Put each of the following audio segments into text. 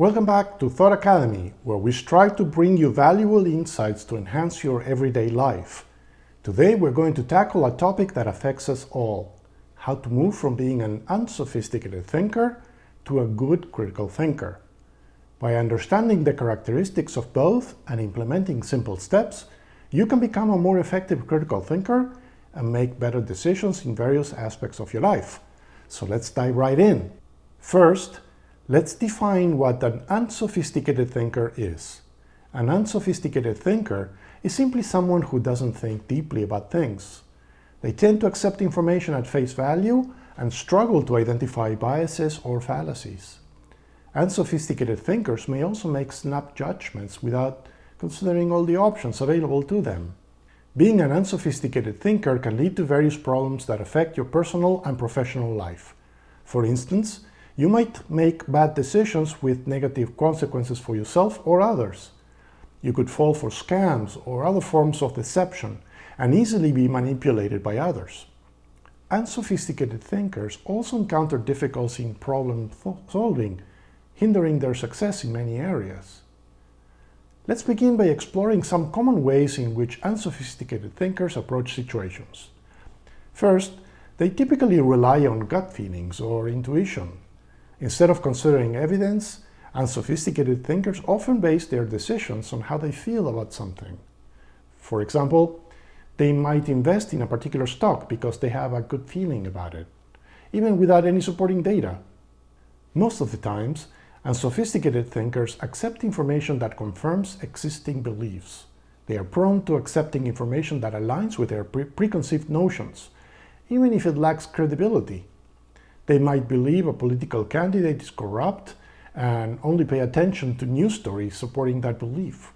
Welcome back to Thought Academy, where we strive to bring you valuable insights to enhance your everyday life. Today we're going to tackle a topic that affects us all: how to move from being an unsophisticated thinker to a good critical thinker. By understanding the characteristics of both and implementing simple steps, you can become a more effective critical thinker and make better decisions in various aspects of your life. So let's dive right in. First, let's define what an unsophisticated thinker is. An unsophisticated thinker is simply someone who doesn't think deeply about things. They tend to accept information at face value and struggle to identify biases or fallacies. Unsophisticated thinkers may also make snap judgments without considering all the options available to them. Being an unsophisticated thinker can lead to various problems that affect your personal and professional life. For instance, you might make bad decisions with negative consequences for yourself or others. You could fall for scams or other forms of deception and easily be manipulated by others. Unsophisticated thinkers also encounter difficulty in problem solving, hindering their success in many areas. Let's begin by exploring some common ways in which unsophisticated thinkers approach situations. First, they typically rely on gut feelings or intuition. Instead of considering evidence, unsophisticated thinkers often base their decisions on how they feel about something. For example, they might invest in a particular stock because they have a good feeling about it, even without any supporting data. Most of the times, unsophisticated thinkers accept information that confirms existing beliefs. They are prone to accepting information that aligns with their preconceived notions, even if it lacks credibility. They might believe a political candidate is corrupt and only pay attention to news stories supporting that belief.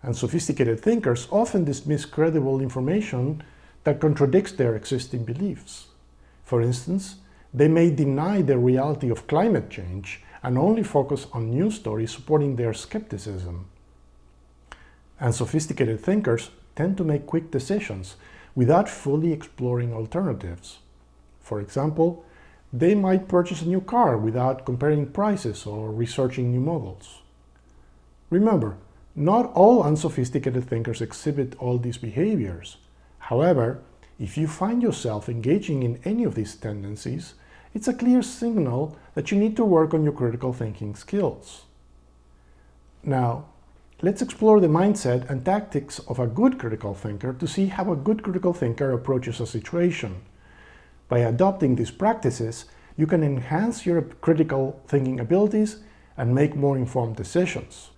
Unsophisticated thinkers often dismiss credible information that contradicts their existing beliefs. For instance, they may deny the reality of climate change and only focus on news stories supporting their skepticism. Unsophisticated thinkers tend to make quick decisions without fully exploring alternatives. For example, they might purchase a new car without comparing prices or researching new models. Remember, not all unsophisticated thinkers exhibit all these behaviors. However, if you find yourself engaging in any of these tendencies, it's a clear signal that you need to work on your critical thinking skills. Now, let's explore the mindset and tactics of a good critical thinker to see how a good critical thinker approaches a situation. By adopting these practices, you can enhance your critical thinking abilities and make more informed decisions.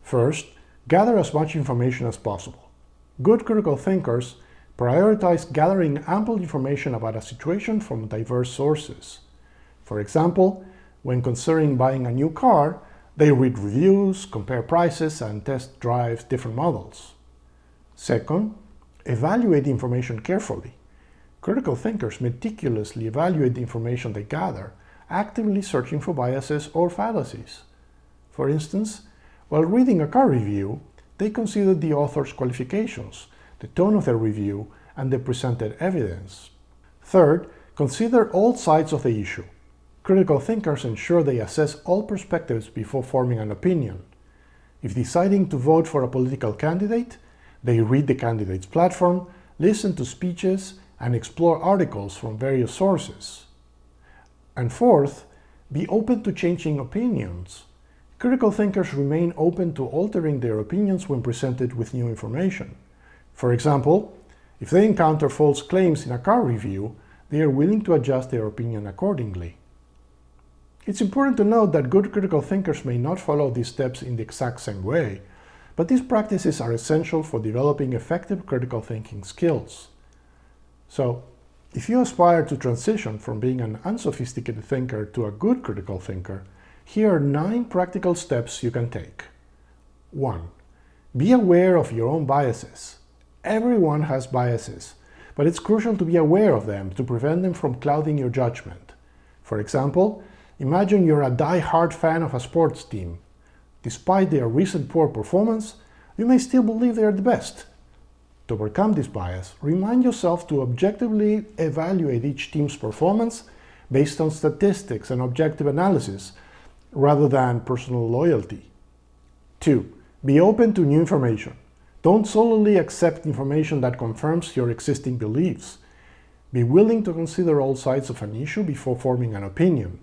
First, gather as much information as possible. Good critical thinkers prioritize gathering ample information about a situation from diverse sources. For example, when considering buying a new car, they read reviews, compare prices, and test drive different models. Second, evaluate information carefully. Critical thinkers meticulously evaluate the information they gather, actively searching for biases or fallacies. For instance, while reading a car review, they consider the author's qualifications, the tone of their review, and the presented evidence. Third, consider all sides of the issue. Critical thinkers ensure they assess all perspectives before forming an opinion. If deciding to vote for a political candidate, they read the candidate's platform, listen to speeches, and explore articles from various sources. And fourth, be open to changing opinions. Critical thinkers remain open to altering their opinions when presented with new information. For example, if they encounter false claims in a car review, they are willing to adjust their opinion accordingly. It's important to note that good critical thinkers may not follow these steps in the exact same way, but these practices are essential for developing effective critical thinking skills. So, if you aspire to transition from being an unsophisticated thinker to a good critical thinker, here are 9 practical steps you can take. 1. Be aware of your own biases. Everyone has biases, but it's crucial to be aware of them to prevent them from clouding your judgment. For example, imagine you're a die-hard fan of a sports team. Despite their recent poor performance, you may still believe they are the best. To overcome this bias, remind yourself to objectively evaluate each team's performance based on statistics and objective analysis, rather than personal loyalty. 2. Be open to new information. Don't solely accept information that confirms your existing beliefs. Be willing to consider all sides of an issue before forming an opinion.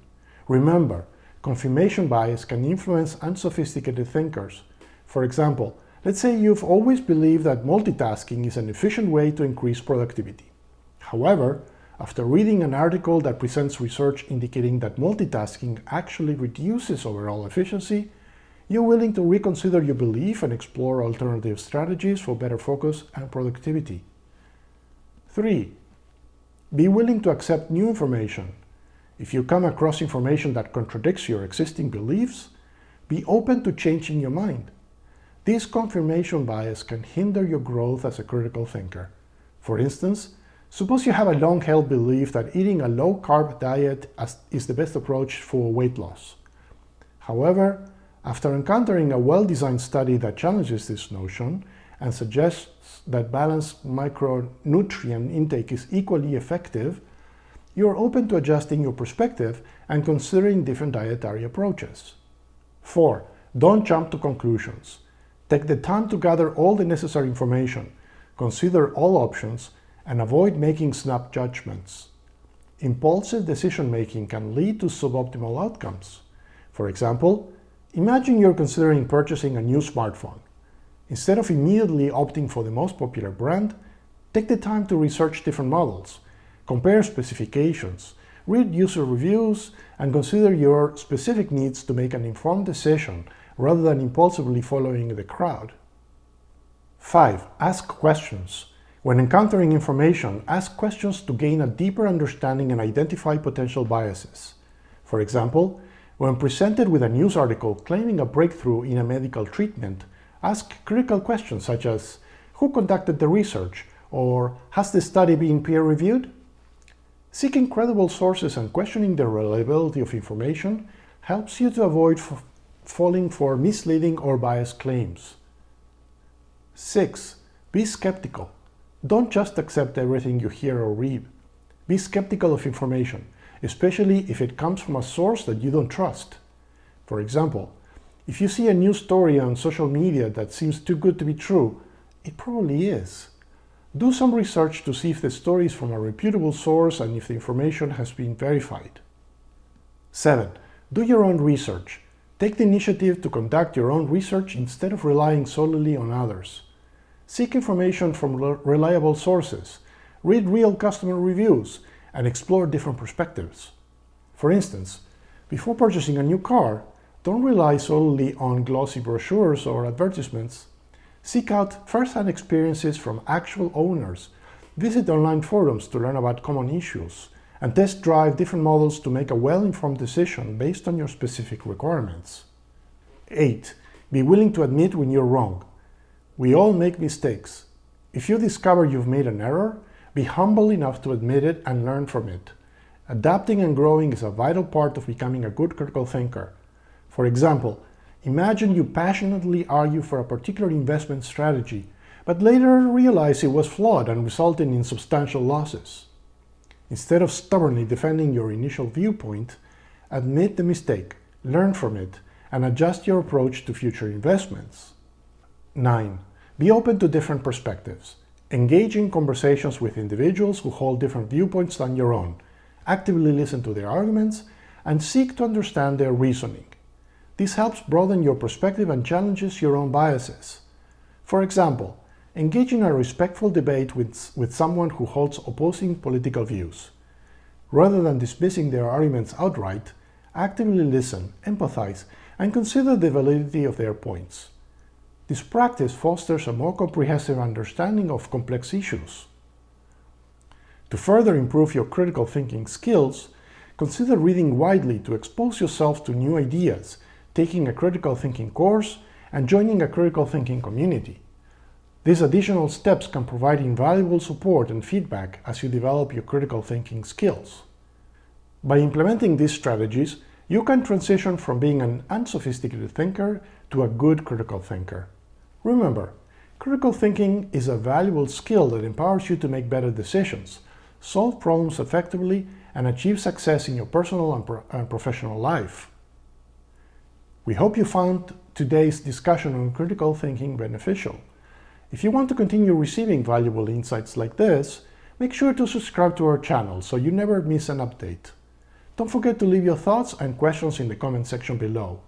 Remember, confirmation bias can influence unsophisticated thinkers. For example, let's say you've always believed that multitasking is an efficient way to increase productivity. However, after reading an article that presents research indicating that multitasking actually reduces overall efficiency, you're willing to reconsider your belief and explore alternative strategies for better focus and productivity. 3. Be willing to accept new information. If you come across information that contradicts your existing beliefs, be open to changing your mind. This confirmation bias can hinder your growth as a critical thinker. For instance, suppose you have a long-held belief that eating a low-carb diet is the best approach for weight loss. However, after encountering a well-designed study that challenges this notion and suggests that balanced micronutrient intake is equally effective, you are open to adjusting your perspective and considering different dietary approaches. 4. Don't jump to conclusions. Take the time to gather all the necessary information, consider all options, and avoid making snap judgments. Impulsive decision-making can lead to suboptimal outcomes. For example, imagine you're considering purchasing a new smartphone. Instead of immediately opting for the most popular brand, take the time to research different models, compare specifications, read user reviews, and consider your specific needs to make an informed decision rather than impulsively following the crowd. 5. Ask questions. When encountering information, ask questions to gain a deeper understanding and identify potential biases. For example, when presented with a news article claiming a breakthrough in a medical treatment, ask critical questions such as, who conducted the research? Or, has the study been peer-reviewed? Seeking credible sources and questioning the reliability of information helps you to avoid falling for misleading or biased claims. 6. Be skeptical. Don't just accept everything you hear or read. Be skeptical of information, especially if it comes from a source that you don't trust. For example, if you see a news story on social media that seems too good to be true, it probably is. Do some research to see if the story is from a reputable source and if the information has been verified. 7. Do your own research. Take the initiative to conduct your own research instead of relying solely on others. Seek information from reliable sources, read real customer reviews, and explore different perspectives. For instance, before purchasing a new car, don't rely solely on glossy brochures or advertisements. Seek out first-hand experiences from actual owners, visit online forums to learn about common issues, and test drive different models to make a well-informed decision based on your specific requirements. 8. Be willing to admit when you're wrong. We all make mistakes. If you discover you've made an error, be humble enough to admit it and learn from it. Adapting and growing is a vital part of becoming a good critical thinker. For example, imagine you passionately argue for a particular investment strategy, but later realize it was flawed and resulted in substantial losses. Instead of stubbornly defending your initial viewpoint, admit the mistake, learn from it, and adjust your approach to future investments. 9. Be open to different perspectives. Engage in conversations with individuals who hold different viewpoints than your own. Actively listen to their arguments and seek to understand their reasoning. This helps broaden your perspective and challenges your own biases. For example, engage in a respectful debate with someone who holds opposing political views. Rather than dismissing their arguments outright, actively listen, empathize, and consider the validity of their points. This practice fosters a more comprehensive understanding of complex issues. To further improve your critical thinking skills, consider reading widely to expose yourself to new ideas, taking a critical thinking course, and joining a critical thinking community. These additional steps can provide invaluable support and feedback as you develop your critical thinking skills. By implementing these strategies, you can transition from being an unsophisticated thinker to a good critical thinker. Remember, critical thinking is a valuable skill that empowers you to make better decisions, solve problems effectively, and achieve success in your personal and professional life. We hope you found today's discussion on critical thinking beneficial. If you want to continue receiving valuable insights like this, make sure to subscribe to our channel so you never miss an update. Don't forget to leave your thoughts and questions in the comment section below.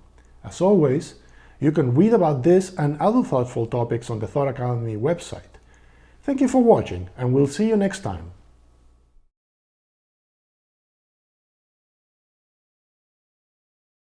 As always, you can read about this and other thoughtful topics on the Thought Academy website. Thank you for watching, and we'll see you next time.